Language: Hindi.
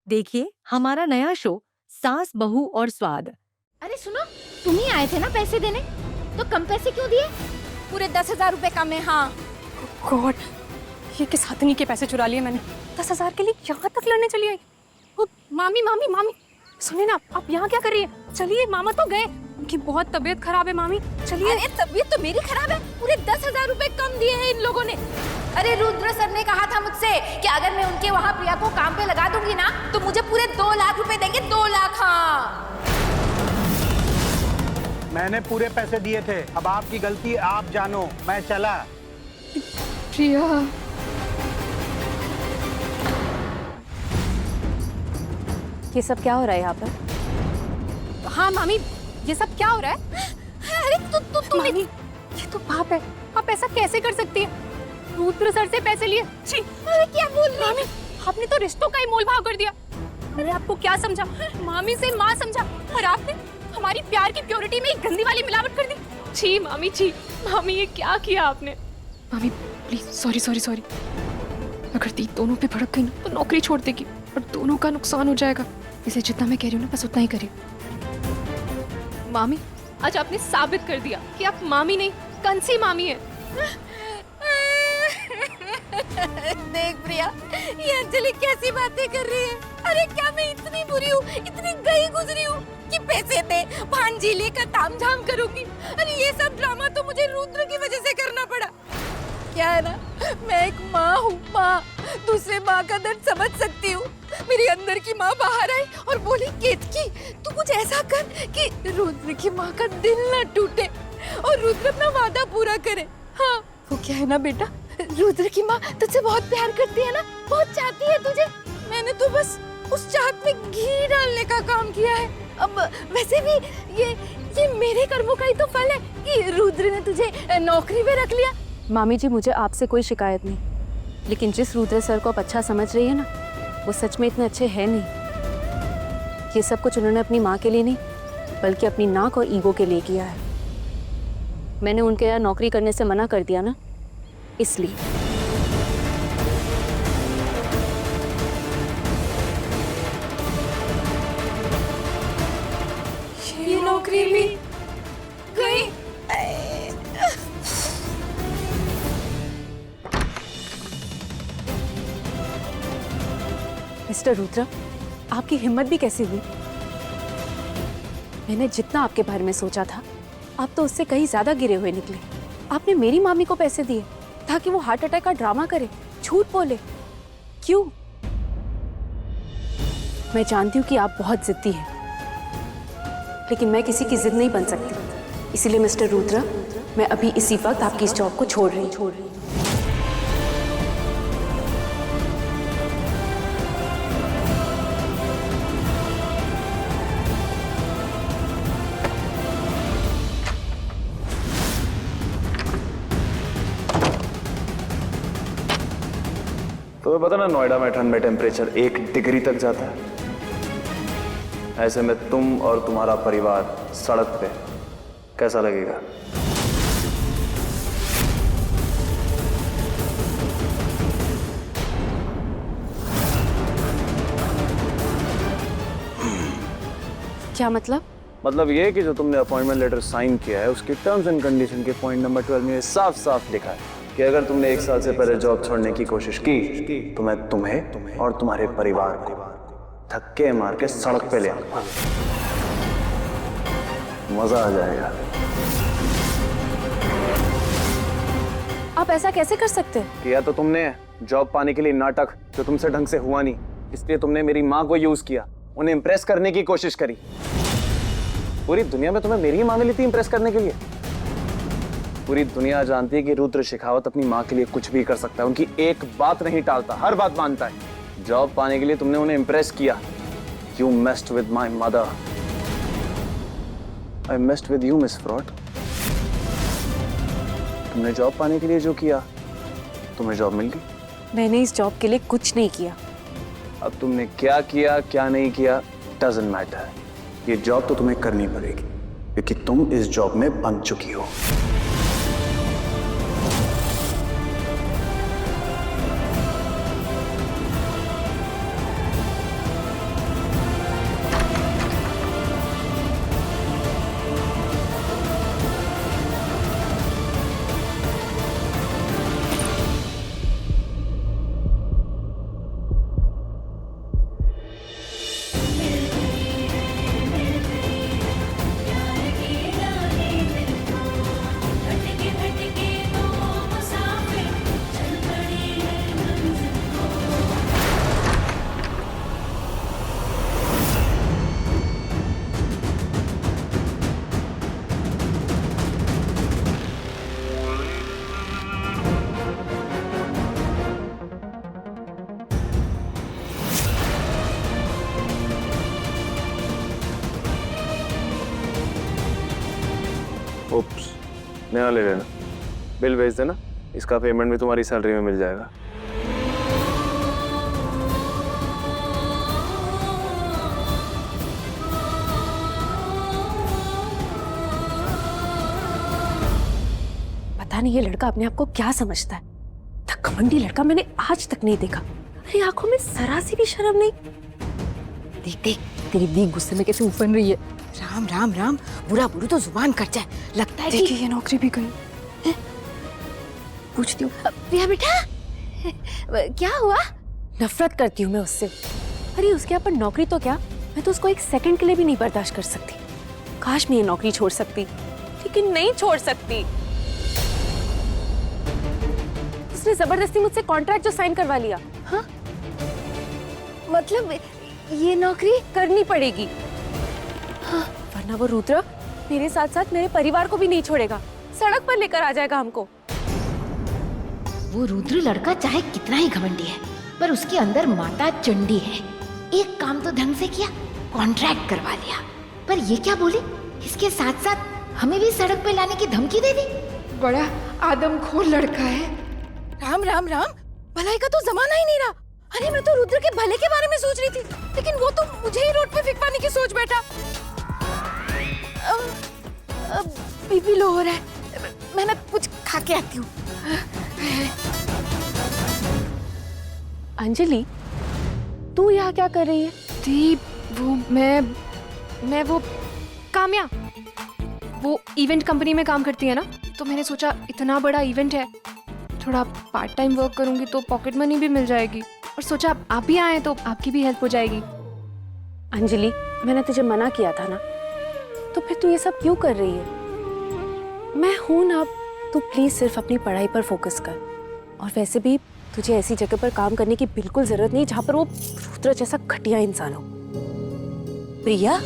देखिए हमारा नया शो सास बहू और स्वाद। अरे सुनो, तुम ही आए थे ना पैसे देने, तो कम पैसे क्यों दिए? पूरे 10,000 रुपए कम है। हाँ गॉड, ये किस हथनी के पैसे चुरा लिए मैंने? 10,000 के लिए यहाँ तक लड़ने चली आई। मामी मामी मामी, सुनिए ना, आप यहाँ क्या कर रही है? चलिए, मामा तो गए, उनकी बहुत तबीयत खराब है मामी, चलिए। अरे तबीयत तो मेरी खराब है, पूरे 10,000 रुपए कम दिए हैं इन लोगों ने। अरे रुद्र सर ने कहा था मुझसे कि अगर मैं उनके वहाँ प्रिया को काम पे लगा दूंगी ना तो मुझे पूरे 2 लाख रुपए देंगे। 2 लाख। हाँ मैंने पूरे पैसे दिए थे, अब आपकी गलती आप जानो, मैं चला। प्रिया, ये सब क्या हो रहा है यहाँ पर? हाँ मामी, ये सब क्या हो रहा है? अरे तुम मामी, ये तो पाप है, आप ऐसा कैसे कर सकती है? रुद्र सर से पैसे लिए? छी! अरे क्या बोल रही मामी, आपने तो रिश्तों का ही मोल भाव कर दिया। मैंने आपको क्या समझा? मामी से माँ समझा, और आपने हमारी प्यार की प्योरिटी में एक गंदी वाली मिलावट कर दी। छी मामी, छी! मामी, ये क्या किया आपने? मामी प्लीज, सॉरी सॉरी सॉरी। अगर दी दोनों पे भड़क गई ना तो नौकरी छोड़ देगी और दोनों का नुकसान हो जाएगा, इसलिए जितना मैं कह रही हूँ ना बस उतना ही करिए। मामी, आज आपने साबित कर दिया कि आप मामी नहीं, कंसी मामी है। देख प्रिया, ये अंजलि कैसी बातें कर रही है। अरे क्या मैं इतनी बुरी हूँ, इतनी गई गुजरी हूँ कि पैसे दे भांजी लेकर तामझाम करूंगी? अरे ये सब ड्रामा तो मुझे रुद्र की वजह से करना पड़ा। क्या है ना, मैं एक माँ हूँ, माँ, दूसरे माँ का दर्द समझ सकती हूँ। मेरी अंदर की माँ बाहर आई और बोली, केतकी तू कुछ ऐसा कर कि रुद्र की माँ का दिल ना टूटे और रुद्र अपना वादा पूरा करे। हाँ वो क्या है ना बेटा, रुद्र की माँ तुझसे बहुत प्यार करती है ना, बहुत चाहती है तुझे। मैंने तो बस उस चाहत में घी डालने का काम किया है। अब वैसे भी ये मेरे कर्मों का ही तो फल है कि रुद्र ने तुझे नौकरी में रख लिया। मामी जी, मुझे आपसे कोई शिकायत नहीं, लेकिन जिस रुद्र सर को आप अच्छा समझ रही है ना, वो सच में इतने अच्छे हैं नहीं। ये सब कुछ उन्होंने अपनी माँ के लिए नहीं, बल्कि अपनी नाक और ईगो के लिए किया है। मैंने उनके यहाँ नौकरी करने से मना कर दिया ना, इसलिए। ये नौकरी भी गई। मिस्टर रुद्र, आपकी हिम्मत भी कैसी हुई? मैंने जितना आपके बारे में सोचा था, आप तो उससे कहीं ज्यादा गिरे हुए निकले। आपने मेरी मामी को पैसे दिए ताकि वो हार्ट अटैक का ड्रामा करे, झूठ बोले। क्यों? मैं जानती हूँ कि आप बहुत जिद्दी हैं, लेकिन मैं किसी की जिद नहीं बन सकती। इसीलिए मिस्टर रुद्र, मैं अभी इसी वक्त आपकी इस जॉब को छोड़ रही हूँ। तुम्हें पता ना, नोएडा में ठंड में टेम्परेचर 1 डिग्री तक जाता है। ऐसे में तुम और तुम्हारा परिवार सड़क पे कैसा लगेगा? क्या मतलब? मतलब ये कि जो तुमने अपॉइंटमेंट लेटर साइन किया है उसके टर्म्स एंड कंडीशन के पॉइंट नंबर 12 में साफ साफ लिखा है कि अगर तुमने 1 साल से पहले जॉब छोड़ने की कोशिश की तो मैं तुम्हें और तुम्हारे परिवार को धक्के मार के सड़क पे ले आऊंगा। मजा आ जाएगा। आप ऐसा कैसे कर सकते हैं? किया तो तुमने जॉब पाने के लिए नाटक, जो तुमसे ढंग से हुआ नहीं, इसलिए तुमने मेरी माँ को यूज किया, उन्हें इंप्रेस करने की कोशिश करी। पूरी दुनिया में तुम्हें मेरी माँ मिली थी इंप्रेस करने के लिए। पूरी दुनिया जानती है कि रुद्र शेखावत अपनी माँ के लिए कुछ भी कर सकता है, उनकी एक बात नहीं टालता, हर बात मानता है। जॉब पाने के लिए तुमने उन्हें इंप्रेस किया। You messed with my mother. I messed with you, Miss Fraud. तुमने जॉब पाने के लिए जो किया, तुम्हें जॉब मिल गई। मैंने इस जॉब के लिए कुछ नहीं किया। अब तुमने क्या किया क्या नहीं किया डजंट मैटर। ये जॉब तो तुम्हें करनी पड़ेगी क्योंकि तुम इस जॉब में बन चुकी हो। उप्स, नया ले लेना, बिल भेज देना, इसका पेमेंट भी तुम्हारी सैलरी में मिल जाएगा। पता नहीं ये लड़का अपने आप को क्या समझता है। इतना घमंडी लड़का मैंने आज तक नहीं देखा। अरे आंखों में जरा सी भी शर्म नहीं। देख देख तेरी बीक गुस्से में कैसे उफन रही है। राम राम राम, बुरा बुरू तो जुबान कट जाए। लगता है देखिए ये नौकरी भी गई। पूछती हूँ प्रिया बेटा, क्या हुआ? नफरत करती हूँ मैं उससे। अरे उसके यहाँ पर नौकरी तो क्या, मैं तो उसको एक सेकंड के लिए भी नहीं बर्दाश्त कर सकती। काश मैं ये नौकरी छोड़ सकती, लेकिन नहीं छोड़ सकती। उसने जबरदस्ती मुझसे कॉन्ट्रैक्ट जो साइन करवा लिया। हाँ मतलब ये नौकरी करनी पड़ेगी। हाँ, वरना वो रुद्र मेरे साथ साथ मेरे परिवार को भी नहीं छोड़ेगा, सड़क पर लेकर आ जाएगा हमको। वो रुद्र लड़का चाहे कितना ही घमंडी है, पर उसके अंदर माता चंडी है। एक काम तो ढंग से किया, कॉन्ट्रैक्ट करवा लिया, पर ये क्या बोली, इसके साथ साथ हमें भी सड़क पे लाने की धमकी दे दी। बड़ा आदमखोर लड़का है। राम राम राम, भलाई का तो जमाना ही नहीं रहा। अरे मैं तो रुद्र के भले के बारे में सोच रही थी, लेकिन वो तो मुझे ही रोड पे फिकवाने की सोच बैठा। बीपी लो हो रहा है, मैं कुछ खा के आती हूँ। अंजलि, तू यहाँ क्या कर रही है? दीप, वो मैं वो काम्या, वो इवेंट कंपनी में काम करती है ना, तो मैंने सोचा इतना बड़ा इवेंट है, थोड़ा पार्ट टाइम वर्क करूंगी तो पॉकेट मनी भी मिल जाएगी, और सोचा आप भी आए तो आपकी भी हेल्प हो जाएगी। अंजलि, मैंने तुझे मना किया था ना, तो फिर तू ये सब क्यों कर रही है? मैं हूं ना, तू प्लीज सिर्फ अपनी पढ़ाई पर फोकस कर। और वैसे भी तुझे ऐसी जगह पर काम करने की बिल्कुल जरूरत नहीं जहां पर वो रुद्र जैसा घटिया इंसान हो। प्रिया,